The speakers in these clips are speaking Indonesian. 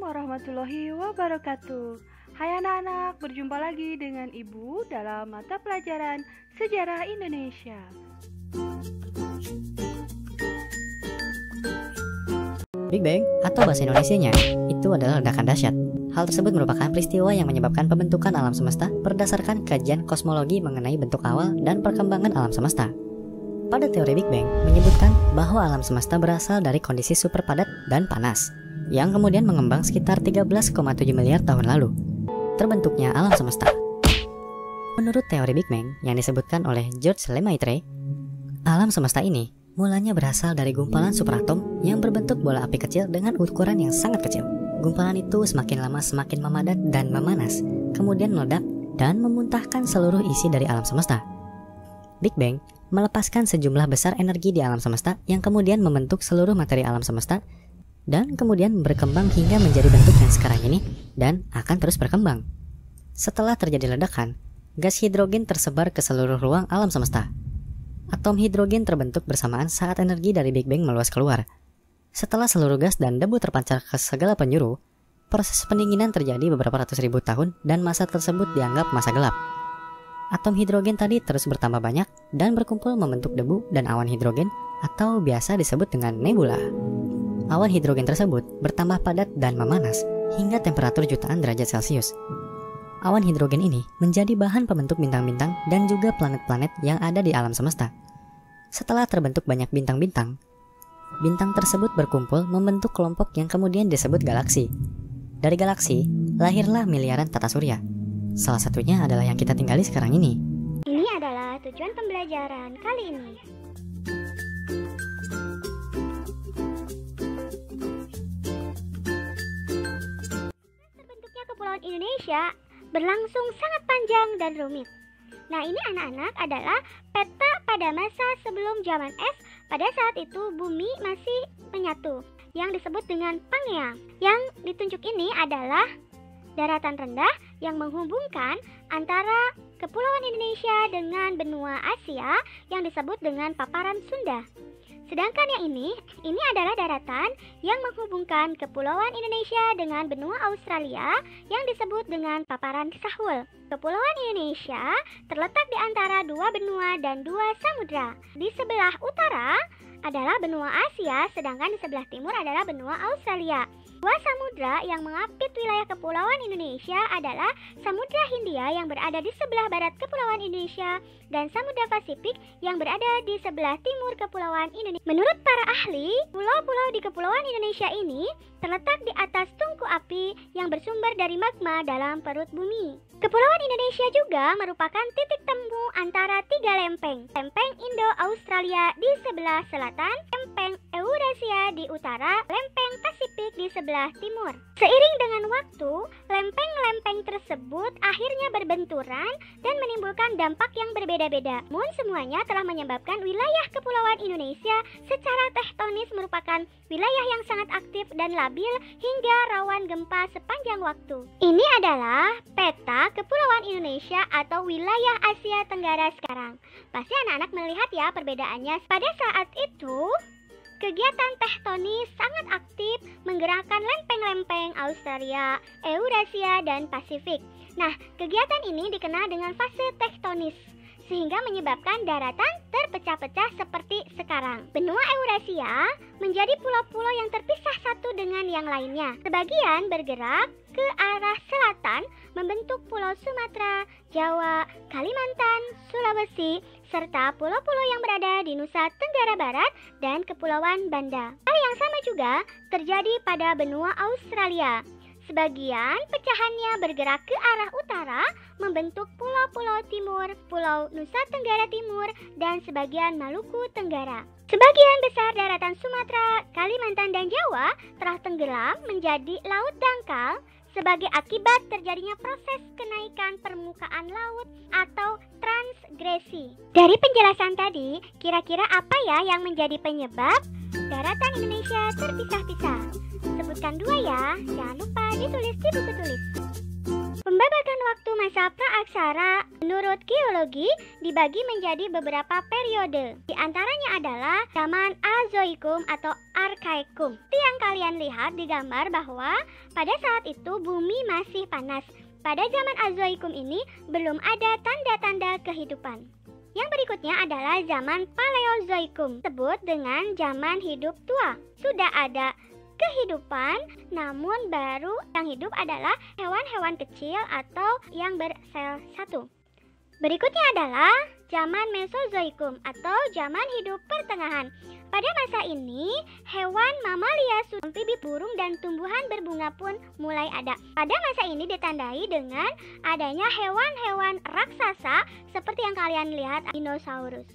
warahmatullahi wabarakatuh. Hai anak-anak, berjumpa lagi dengan Ibu dalam mata pelajaran Sejarah Indonesia. Big Bang atau bahasa Indonesianya itu adalah ledakan dahsyat. Hal tersebut merupakan peristiwa yang menyebabkan pembentukan alam semesta berdasarkan kajian kosmologi mengenai bentuk awal dan perkembangan alam semesta. Pada teori Big Bang menyebutkan bahwa alam semesta berasal dari kondisi super padat dan panas yang kemudian mengembang sekitar 13,7 miliar tahun lalu. Terbentuknya alam semesta. Menurut teori Big Bang yang disebutkan oleh George Lemaitre, alam semesta ini mulanya berasal dari gumpalan superatom yang berbentuk bola api kecil dengan ukuran yang sangat kecil. Gumpalan itu semakin lama semakin memadat dan memanas, kemudian meledak dan memuntahkan seluruh isi dari alam semesta. Big Bang melepaskan sejumlah besar energi di alam semesta yang kemudian membentuk seluruh materi alam semesta dan kemudian berkembang hingga menjadi bentuk yang sekarang ini dan akan terus berkembang. Setelah terjadi ledakan, gas hidrogen tersebar ke seluruh ruang alam semesta. Atom hidrogen terbentuk bersamaan saat energi dari Big Bang meluas keluar. Setelah seluruh gas dan debu terpancar ke segala penjuru, proses pendinginan terjadi beberapa ratus ribu tahun dan masa tersebut dianggap masa gelap. Atom hidrogen tadi terus bertambah banyak dan berkumpul membentuk debu dan awan hidrogen atau biasa disebut dengan nebula. Awan hidrogen tersebut bertambah padat dan memanas hingga temperatur jutaan derajat Celcius. Awan hidrogen ini menjadi bahan pembentuk bintang-bintang dan juga planet-planet yang ada di alam semesta. Setelah terbentuk banyak bintang-bintang, bintang tersebut berkumpul membentuk kelompok yang kemudian disebut galaksi. Dari galaksi, lahirlah miliaran tata surya. Salah satunya adalah yang kita tinggali sekarang ini. Ini adalah tujuan pembelajaran kali ini. Terbentuknya Kepulauan Indonesia berlangsung sangat panjang dan rumit. Nah, ini anak-anak adalah peta pada masa sebelum zaman es. Pada saat itu bumi masih menyatu, yang disebut dengan Pangea. Yang ditunjuk ini adalah daratan rendah yang menghubungkan antara Kepulauan Indonesia dengan benua Asia yang disebut dengan paparan Sunda. Sedangkan yang ini adalah daratan yang menghubungkan Kepulauan Indonesia dengan benua Australia yang disebut dengan paparan Sahul. Kepulauan Indonesia terletak di antara dua benua dan dua samudra. Di sebelah utara adalah benua Asia, sedangkan di sebelah timur adalah benua Australia. Dua samudra yang mengapit wilayah Kepulauan Indonesia adalah Samudra Hindia yang berada di sebelah barat Kepulauan Indonesia dan Samudra Pasifik yang berada di sebelah timur Kepulauan Indonesia. Menurut para ahli, pulau-pulau di Kepulauan Indonesia ini terletak di atas tungku api yang bersumber dari magma dalam perut bumi. Kepulauan Indonesia juga merupakan titik temu antara tiga lempeng. Lempeng Indo-Australia di sebelah selatan, lempeng Eurasia di utara, lempeng Pasifik di sebelah timur. Seiring dengan waktu, lempeng-lempeng tersebut akhirnya berbenturan dan menimbulkan dampak yang berbeda-beda. Namun semuanya telah menyebabkan wilayah Kepulauan Indonesia secara tektonis merupakan wilayah yang sangat aktif dan labil hingga rawan gempa sepanjang waktu. Ini adalah peta Kepulauan Indonesia atau wilayah Asia Tenggara sekarang. Pasti anak-anak melihat ya perbedaannya. Pada saat itu, kegiatan tektonis sangat aktif menggerakkan lempeng-lempeng Australia, Eurasia, dan Pasifik. Nah, kegiatan ini dikenal dengan fase tektonis, sehingga menyebabkan daratan terpecah-pecah seperti sekarang. Benua Eurasia menjadi pulau-pulau yang terpisah satu dengan yang lainnya. Sebagian bergerak ke arah selatan membentuk Pulau Sumatera, Jawa, Kalimantan, Sulawesi, serta pulau-pulau yang berada di Nusa Tenggara Barat dan Kepulauan Banda. Hal yang sama juga terjadi pada benua Australia. Sebagian pecahannya bergerak ke arah utara membentuk Pulau-Pulau Timur, Pulau Nusa Tenggara Timur, dan sebagian Maluku Tenggara. Sebagian besar daratan Sumatera, Kalimantan, dan Jawa telah tenggelam menjadi laut dangkal sebagai akibat terjadinya proses kenaikan permukaan laut atau transgresi. Dari penjelasan tadi, kira-kira apa ya yang menjadi penyebab daratan Indonesia terpisah-pisah? Sebutkan dua ya, jangan lupa ditulis di buku tulis. Pembabakan waktu masa praaksara menurut geologi dibagi menjadi beberapa periode. Di antaranya adalah zaman Azoikum atau Arkaikum. Seperti yang kalian lihat di gambar bahwa pada saat itu bumi masih panas. Pada zaman Azoikum ini belum ada tanda-tanda kehidupan. Yang berikutnya adalah zaman Paleozoikum, disebut dengan zaman hidup tua. Sudah ada kehidupan, namun baru yang hidup adalah hewan-hewan kecil atau yang bersel satu. Berikutnya adalah zaman Mesozoikum atau zaman hidup pertengahan. Pada masa ini, hewan, mamalia, amfibi, burung, dan tumbuhan berbunga pun mulai ada. Pada masa ini ditandai dengan adanya hewan-hewan raksasa seperti yang kalian lihat, dinosaurus.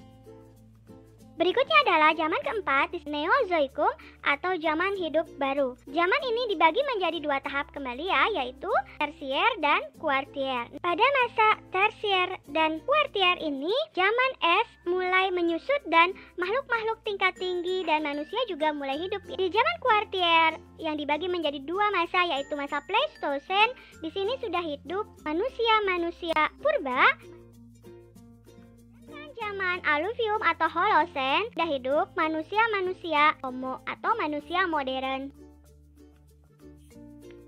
Berikutnya adalah zaman keempat, Neozoikum atau zaman hidup baru. Zaman ini dibagi menjadi dua tahap kembali ya, yaitu tersier dan kuartier. Pada masa tersier dan kuartier ini, zaman es mulai menyusut dan makhluk-makhluk tingkat tinggi dan manusia juga mulai hidup. Di zaman kuartier yang dibagi menjadi dua masa, yaitu masa Pleistosen, di sini sudah hidup manusia-manusia purba. Zaman Aluvium atau Holosen sudah hidup manusia-manusia Homo atau manusia modern.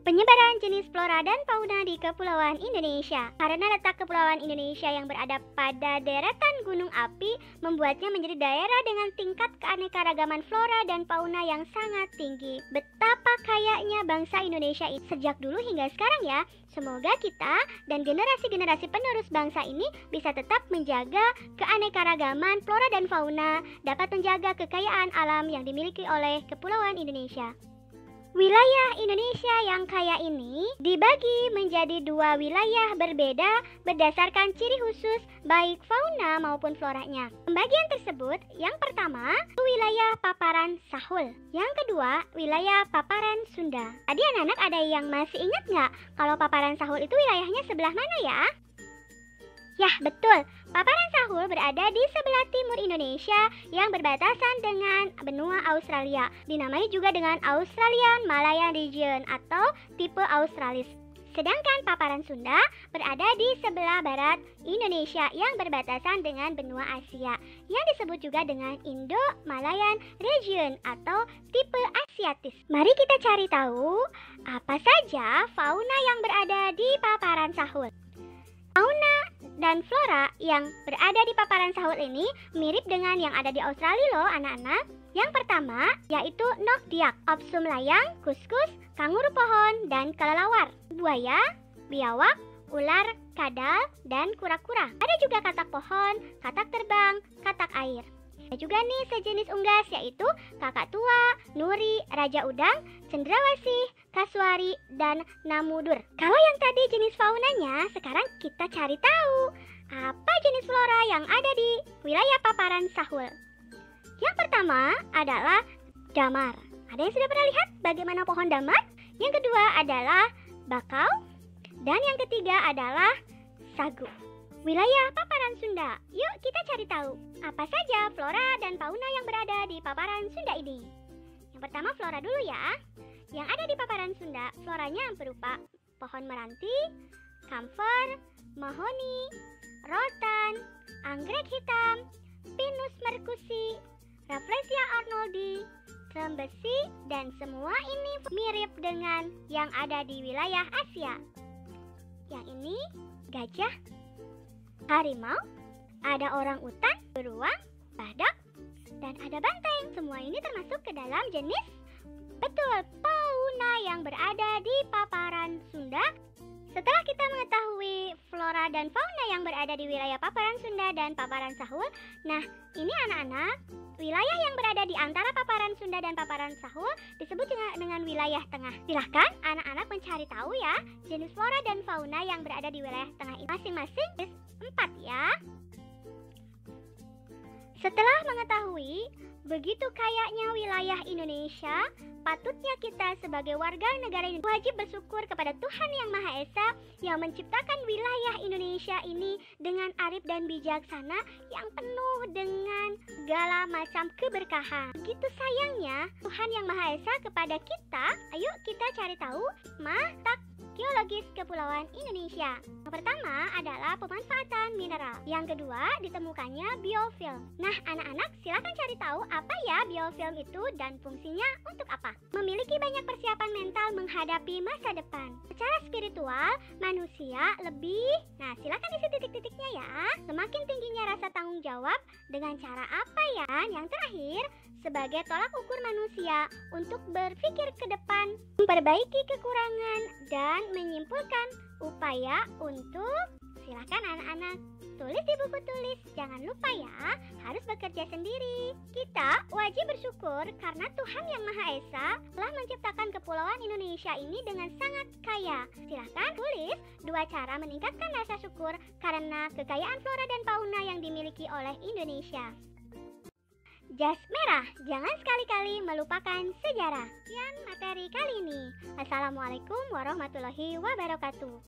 Penyebaran jenis flora dan fauna di Kepulauan Indonesia. Karena letak Kepulauan Indonesia yang berada pada deretan gunung api membuatnya menjadi daerah dengan tingkat keanekaragaman flora dan fauna yang sangat tinggi. Betapa kayanya bangsa Indonesia ini sejak dulu hingga sekarang ya. Semoga kita dan generasi-generasi penerus bangsa ini bisa tetap menjaga keanekaragaman flora dan fauna, dapat menjaga kekayaan alam yang dimiliki oleh Kepulauan Indonesia. Wilayah Indonesia yang kaya ini dibagi menjadi dua wilayah berbeda berdasarkan ciri khusus baik fauna maupun floranya. Pembagian tersebut, yang pertama, wilayah paparan Sahul. Yang kedua, wilayah paparan Sunda. Tadi anak-anak ada yang masih ingat nggak kalau paparan Sahul itu wilayahnya sebelah mana ya? Yah, betul. Paparan Sahul berada di sebelah timur Indonesia yang berbatasan dengan benua Australia. Dinamai juga dengan Australian Malayan Region atau tipe Australis. Sedangkan paparan Sunda berada di sebelah barat Indonesia yang berbatasan dengan benua Asia, yang disebut juga dengan Indo-Malayan Region atau tipe Asiatis. Mari kita cari tahu apa saja fauna yang berada di paparan Sahul. Fauna dan flora yang berada di paparan Sahul ini mirip dengan yang ada di Australia loh anak-anak. Yang pertama yaitu nokdiak, opsum layang, kuskus, kanguru pohon, dan kelelawar, buaya, biawak, ular, kadal, dan kura-kura. Ada juga katak pohon, katak terbang, katak air. Ada juga nih sejenis unggas yaitu kakak tua, nuri, raja udang, cendrawasih, kasuari, dan namudur. Kalau yang tadi jenis faunanya, sekarang kita cari tahu apa jenis flora yang ada di wilayah paparan Sahul. Yang pertama adalah damar. Ada yang sudah pernah lihat bagaimana pohon damar? Yang kedua adalah bakau, dan yang ketiga adalah sagu. Wilayah paparan Sunda. Yuk kita cari tahu apa saja flora dan fauna yang berada di paparan Sunda ini. Yang pertama flora dulu ya. Yang ada di paparan Sunda, floranya berupa pohon meranti, kamfer, mahoni, rotan, anggrek hitam, pinus mercusi, Rafflesia arnoldi, trembesi, dan semua ini mirip dengan yang ada di wilayah Asia. Yang ini gajah, harimau, ada orang utan, beruang, badak, dan ada banteng. Semua ini termasuk ke dalam jenis fauna yang berada di paparan Sunda. Setelah kita mengetahui flora dan fauna yang berada di wilayah paparan Sunda dan paparan Sahul, nah ini anak-anak, wilayah yang berada di antara paparan Sunda dan paparan Sahul disebut dengan wilayah tengah. Silahkan anak-anak mencari tahu ya jenis flora dan fauna yang berada di wilayah tengah ini masing-masing 4 ya. Setelah mengetahui begitu kayanya wilayah Indonesia, patutnya kita sebagai warga negara Indonesia wajib bersyukur kepada Tuhan Yang Maha Esa yang menciptakan wilayah Indonesia ini dengan arif dan bijaksana yang penuh dengan segala macam keberkahan. Begitu sayangnya Tuhan Yang Maha Esa kepada kita. Ayo kita cari tahu geologis Kepulauan Indonesia. Yang pertama adalah pemanfaatan mineral. Yang kedua, ditemukannya biofilm. Nah, anak-anak silakan cari tahu apa ya biofilm itu dan fungsinya untuk apa. Memiliki banyak persiapan mental menghadapi masa depan. Secara spiritual, manusia lebih... Nah, silakan isi titik-titiknya ya. Semakin tingginya rasa tanggung jawab, dengan cara apa ya? Yang terakhir, sebagai tolak ukur manusia untuk berpikir ke depan, memperbaiki kekurangan, dan menyimpulkan upaya untuk... Silakan anak-anak, tulis di buku tulis. Jangan lupa ya, harus bekerja sendiri. Kita wajib bersyukur karena Tuhan Yang Maha Esa telah menciptakan Kepulauan Indonesia ini dengan sangat kaya. Silakan tulis 2 cara meningkatkan rasa syukur karena kekayaan flora dan fauna yang dimiliki oleh Indonesia. Jas merah, jangan sekali-kali melupakan sejarah. Sekian materi kali ini. Assalamualaikum warahmatullahi wabarakatuh.